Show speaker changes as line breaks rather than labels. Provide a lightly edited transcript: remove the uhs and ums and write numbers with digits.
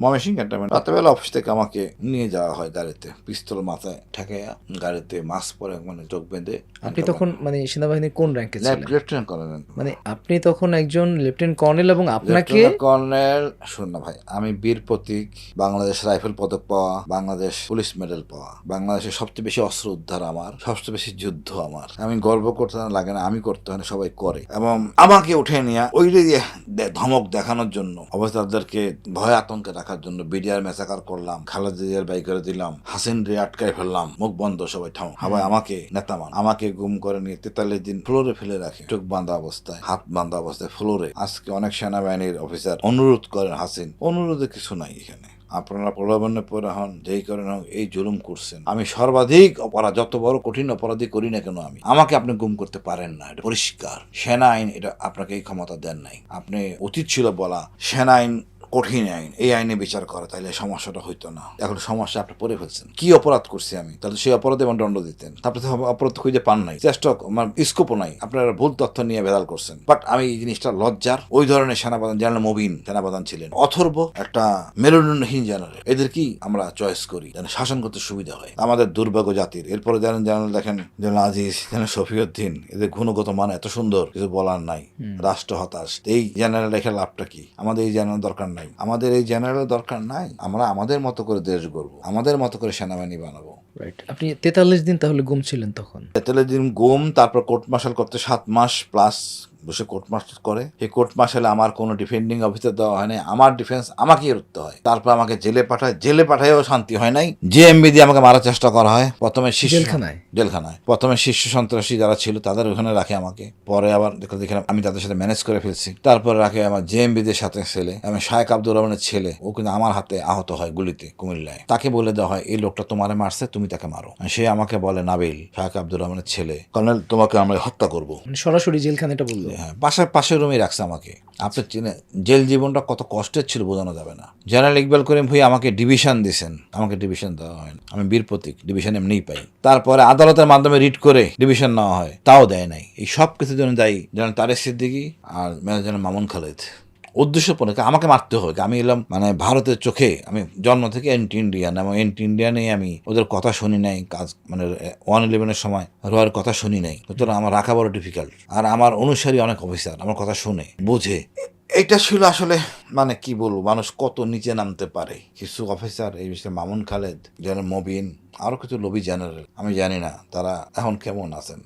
Mymensingh cantonment. রাতেবেলা office থেকে আমাকে নিয়ে যাওয়া হয় গাড়িতে, পিস্তল মাথায় ঠেকাইয়া গাড়িতে মাস্ক পরে মানে চোখ বেঁধে।
আপনি তখন মানে সেনাবাহিনীর কোন র্যাঙ্কে ছিলেন?
Lieutenant colonel.
মানে আপনি তখন একজন লেফটেন্যান্ট কর্নেল এবং আপনাকে
লেফটেন্যান্ট কর্নেল। শুন না ভাই, আমি বীর প্রতীক, বাংলাদেশ রাইফেল পদক পাওয়া, বাংলাদেশ পুলিশ মেডেল পাওয়া, বাংলাদেশের সবচেয়ে বেশি অস্ত্র উদ্ধার আমার, সবচেয়ে বেশি যুদ্ধ আমার। আমি গর্ব করতে লাগে না, আমি করতে হয় না, সবাই করে। এবং আমাকে উঠে নিয়ে ওই যে ধমক দেখানোর জন্য, অবস্থাদেরকে ভয় আতঙ্কে রাখার জন্য বিডিআর মেসাকার করলাম, খালেদা জিয়ার বাই করে দিলাম, হাসিন রে আটকায় ফেললাম, মুখ বন্ধ, সবাই ঠাও, সবাই আমাকে নেতা মান, আমাকে গুম করে নিয়ে 43 দিন ফ্লোরে ফেলে রাখে, চোখ বাঁধা অবস্থায়, হাত বাঁধা অবস্থায় ফ্লোরে। আজকে অনেক সেনাবাহিনীর অফিসার অনুরোধ করেন হাসিন, অনুরোধে কিছু নাই এখানে, আপনারা প্রলোভনে পড়ে হন, যেই করেন হোক এই জুলুম করছেন। আমি সর্বাধিক অপরাধ, যত বড় কঠিন অপরাধী করি না কেন আমি, আমাকে আপনি গুম করতে পারেন না, এটা পরিষ্কার। সেনা আইন এটা আপনাকে এই ক্ষমতা দেন নাই। আপনি উচিত ছিল বলা সেনা আইন কঠিন আইন, এই আইনে বিচার করা, তাইলে সমস্যাটা হইতো না। এখন সমস্যা আপনি পড়ে ফেলছেন, কি অপরাধ করছি আমি, তাহলে সেই অপরাধে আমার দণ্ড দিতেন। তারপরে অপরাধ খুঁজে পান নাই, চেষ্টা আমার স্কোপও নাই, আপনারা ভুল তথ্য নিয়ে ভেদাল করছেন। বাট আমি এই জিনিসটা লজ্জার। ওই ধরনের সেনাপ্রধান, জেনারেল মুবিন সেনাপ্রধান ছিলেন, অথর্ব একটা মেরুদণ্ডহীন জেনারেল, এদের কি আমরা চয়েস করি যেন শাসন করতে সুবিধা হয়, আমাদের দুর্ভাগ্য জাতির। এরপরে জেনারেল দেখেন, জেনারেল আজিজ, জেনারেল শফিউদ্দিন, এদের গুণগত মান এত সুন্দর, কিছু বলার নাই। রাষ্ট্র হতাশ, এই জেনারেল রেখে লাভটা কি? আমাদের এই জেনারেল দরকার নাই, আমাদের এই জেনারেল দরকার নাই। আমরা আমাদের মতো করে দেশ গড়বো, আমাদের মতো করে সেনাবাহিনী বানাবো।
রাইট। আপনি 43 দিন তাহলে গুম ছিলেন তখন?
43 দিন গুম, তারপর কোর্ট মার্শাল করতে 7 মাস প্লাস বসে কোর্ট মার্শাল করে। এই কোর্ট মার্শালে আমার কোনো ডিফেন্ডিং অফিসার দেওয়া হয় নাই, আমার ডিফেন্স আমাকেই করতে হয়। তারপর আমাকে জেলে পাঠায়, জেলে পাঠায়ও শান্তি হয় নাই, জেএমবি দিয়ে আমাকে মারার চেষ্টা করা হয়। প্রথমে জেলখানায় প্রথমে শীর্ষ সন্ত্রাসী যারা ছিল তাদের ওখানে রাখে আমাকে, পরে আবার দেখলাম আমি তাদের সাথে ম্যানেজ করে ফেলছি, তারপরে রাখে আমার জেএমবিদের সাথে ছেলে, আমি শায়েক আব্দুর রহমানের ছেলে, ও কিন্তু আমার হাতে আহত হয় গুলিতে কুমিল্লায়। তাকে বলে দেওয়া হয় এই লোকটা তোমারে মারছে, তুমি তাকে মারো। সে আমাকে বলে, নাবিল, শায়েক আব্দুর রহমানের ছেলে, কর্নেল তোমাকে আমরা হত্যা করবো।
মানে সরাসরি জেলখানাটা বললো?
হ্যাঁ, পাশের রুমে রাখছে আমাকে। আপনি চিনে জেল জীবনটা কত কষ্টের ছিল বোঝানো যাবে না। জেনারেল ইকবাল করিম ভুঁইয়া আমাকে ডিভিশন দিয়েছেন, আমাকে ডিভিশন দেওয়া হয় না। আমি বীর প্রতীক, ডিভিশন এমনিই পাই। তারপরে আদালতের মাধ্যমে রিট করে ডিভিশন নেওয়া হয়, তাও দেয় নাই। এই সব কিছুর জন্য দায়ী জেনারেল তারেক সিদ্দিকী আর মেজর জেনারেল মামুন খালেদ। উদ্দেশ্যপূর্ণ আমাকে মারতে হবে, আমি এলাম মানে ভারতের চোখে আমি জন্ম থেকে এন্টি ইন্ডিয়ান, এবং এন্টি ইন্ডিয়ানে আমি ওদের কথা শুনি নাই, কাজ মানে 111-এর সময় রয়ের কথা শুনি নাই, সুতরাং আমার রাখা বড় ডিফিকাল্ট। আর আমার অনুসারী অনেক অফিসার আমার কথা শুনে বোঝে। এটা ছিল আসলে মানে কি বলবো, মানুষ কত নিচে নামতে পারে। কিছু অফিসার, এই বিষয়ে মামুন খালেদ, জেনারেল মবিন, আরো কিছু লবি জেনারেল, আমি জানি না তারা এখন কেমন আছেন।